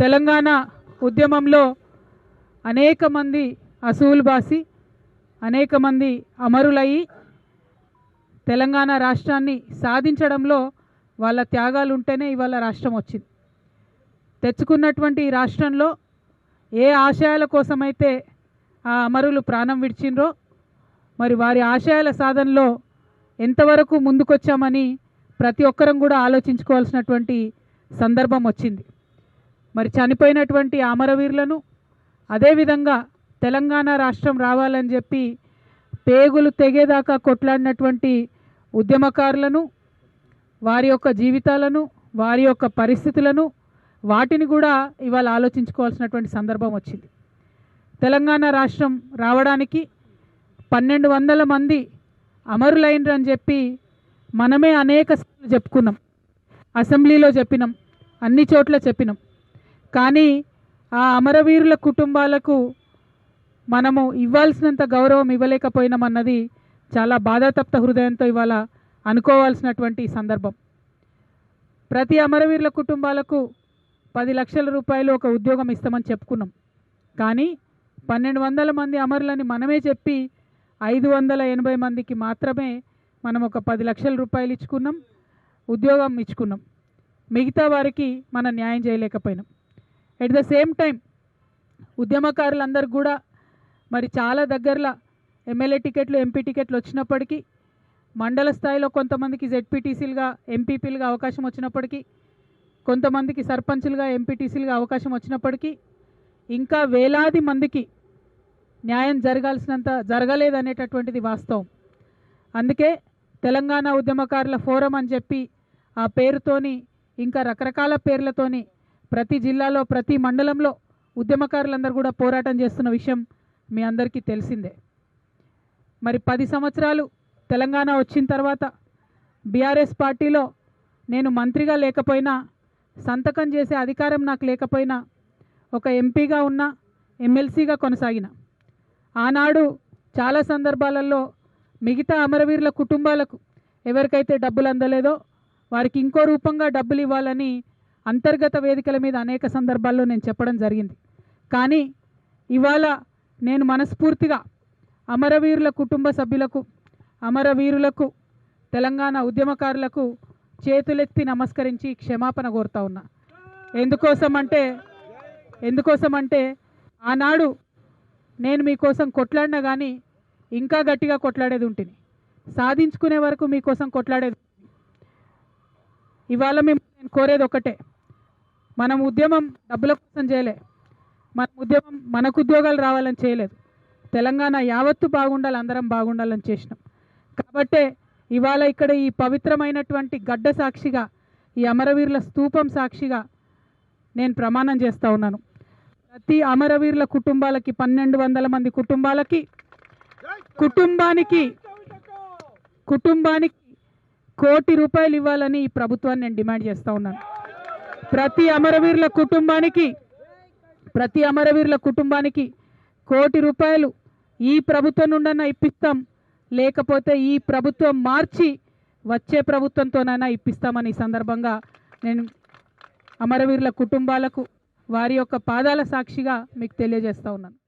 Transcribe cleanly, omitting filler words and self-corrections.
తెలంగాణ ఉద్యమంలో అనేక మంది అసూలు బాసి అనేక మంది అమరులయ్యి తెలంగాణ రాష్ట్రాన్ని సాధించడంలో వాళ్ళ త్యాగాలు ఉంటేనే ఇవాళ రాష్ట్రం వచ్చింది. తెచ్చుకున్నటువంటి ఈ రాష్ట్రంలో ఏ ఆశయాల కోసమైతే ఆ అమరులు ప్రాణం విడిచిండ్రో మరి వారి ఆశయాల సాధనలో ఎంతవరకు ముందుకొచ్చామని ప్రతి ఒక్కరం కూడా ఆలోచించుకోవాల్సినటువంటి సందర్భం వచ్చింది. మరి చనిపోయినటువంటి అమరవీరులను అదేవిధంగా తెలంగాణ రాష్ట్రం రావాలని చెప్పి పేగులు తెగేదాకా కొట్లాడినటువంటి ఉద్యమకారులను, వారి యొక్క జీవితాలను, వారి యొక్క పరిస్థితులను, వాటిని కూడా ఇవాళ ఆలోచించుకోవాల్సినటువంటి సందర్భం వచ్చింది. తెలంగాణ రాష్ట్రం రావడానికి 1200 మంది అమరులైనరని చెప్పి మనమే అనేక సార్లు చెప్పుకున్నాం, అసెంబ్లీలో చెప్పినాం, అన్ని చోట్ల చెప్పినాం. కానీ ఆ అమరవీరుల కుటుంబాలకు మనము ఇవ్వాల్సినంత గౌరవం ఇవ్వలేకపోయినామన్నది చాలా బాధాతప్త హృదయంతో ఇవాళ అనుకోవాల్సినటువంటి సందర్భం. ప్రతి అమరవీరుల కుటుంబాలకు 10 లక్షల రూపాయలు ఒక ఉద్యోగం ఇస్తామని చెప్పుకున్నాం. కానీ 1200 మంది అమరులని మనమే చెప్పి 580 మందికి మాత్రమే మనం ఒక 10 లక్షల రూపాయలు ఇచ్చుకున్నాం, ఉద్యోగం ఇచ్చుకున్నాం. మిగతా వారికి మనం న్యాయం చేయలేకపోయినాం. ఎట్ ద సేమ్ టైం ఉద్యమకారులందరూ కూడా మరి చాలా దగ్గరలో ఎమ్మెల్యే టికెట్లు, ఎంపీ టికెట్లు వచ్చినప్పటికీ, మండల స్థాయిలో కొంతమందికి జెడ్పీటీసీలుగా, ఎంపీపీలుగా అవకాశం వచ్చినప్పటికీ, కొంతమందికి సర్పంచులుగా, ఎంపీటీసీలుగా అవకాశం వచ్చినప్పటికీ ఇంకా వేలాది మందికి న్యాయం జరగాల్సినంత జరగలేదనేటటువంటిది వాస్తవం. అందుకే తెలంగాణ ఉద్యమకారుల ఫోరం అని చెప్పి ఆ పేరుతోని ఇంకా రకరకాల పేర్లతోని ప్రతి జిల్లాలో, ప్రతి మండలంలో ఉద్యమకారులందరూ కూడా పోరాటం చేస్తున్న విషయం మీ అందరికీ తెలిసిందే. మరి 10 సంవత్సరాలు తెలంగాణ వచ్చిన తర్వాత బీఆర్ఎస్ పార్టీలో నేను మంత్రిగా లేకపోయినా, సంతకం చేసే అధికారం నాకు లేకపోయినా, ఒక ఎంపీగా ఉన్నా, ఎమ్మెల్సీగా కొనసాగిన. ఆనాడు చాలా సందర్భాలలో మిగతా అమరవీరుల కుటుంబాలకు ఎవరికైతే డబ్బులు అందలేదో వారికి ఇంకో రూపంగా డబ్బులు ఇవ్వాలని అంతర్గత వేదికల మీద అనేక సందర్భాల్లో నేను చెప్పడం జరిగింది. కానీ ఇవాళ నేను మనస్ఫూర్తిగా అమరవీరుల కుటుంబ సభ్యులకు, అమరవీరులకు, తెలంగాణ ఉద్యమకారులకు చేతులెత్తి నమస్కరించి క్షమాపణ కోరుతా ఉన్నా. ఎందుకోసమంటే ఆనాడు నేను మీకోసం కొట్లాడినా కానీ ఇంకా గట్టిగా కొట్లాడేది ఉంటుంది, సాధించుకునే వరకు మీకోసం కొట్లాడేది. ఇవాళ నేను కోరేది ఒకటే, మనం ఉద్యమం డబ్బుల కోసం చేయలే, మన ఉద్యమం మనకు ఉద్యోగాలు రావాలని చేయలేదు, తెలంగాణ యావత్తు బాగుండాలి, అందరం బాగుండాలని చేసినాం. కాబట్టే ఇవాళ ఇక్కడ ఈ పవిత్రమైనటువంటి గడ్డ సాక్షిగా, ఈ అమరవీరుల స్తూపం సాక్షిగా నేను ప్రమాణం చేస్తూ ఉన్నాను. ప్రతి అమరవీరుల కుటుంబాలకి, 1200 మంది కుటుంబానికి కుటుంబానికి ₹1 కోటి ఇవ్వాలని ఈ ప్రభుత్వాన్ని నేను డిమాండ్ చేస్తూ ఉన్నాను. ప్రతి అమరవీరుల కుటుంబానికి ₹1 కోటి ఈ ప్రభుత్వం నుండన్నా ఇప్పిస్తాం, లేకపోతే ఈ ప్రభుత్వం మార్చి వచ్చే ప్రభుత్వంతోనైనా ఇప్పిస్తామని ఈ సందర్భంగా నేను అమరవీరుల కుటుంబాలకు వారి యొక్క పాదాల సాక్షిగా మీకు తెలియజేస్తూ ఉన్నాను.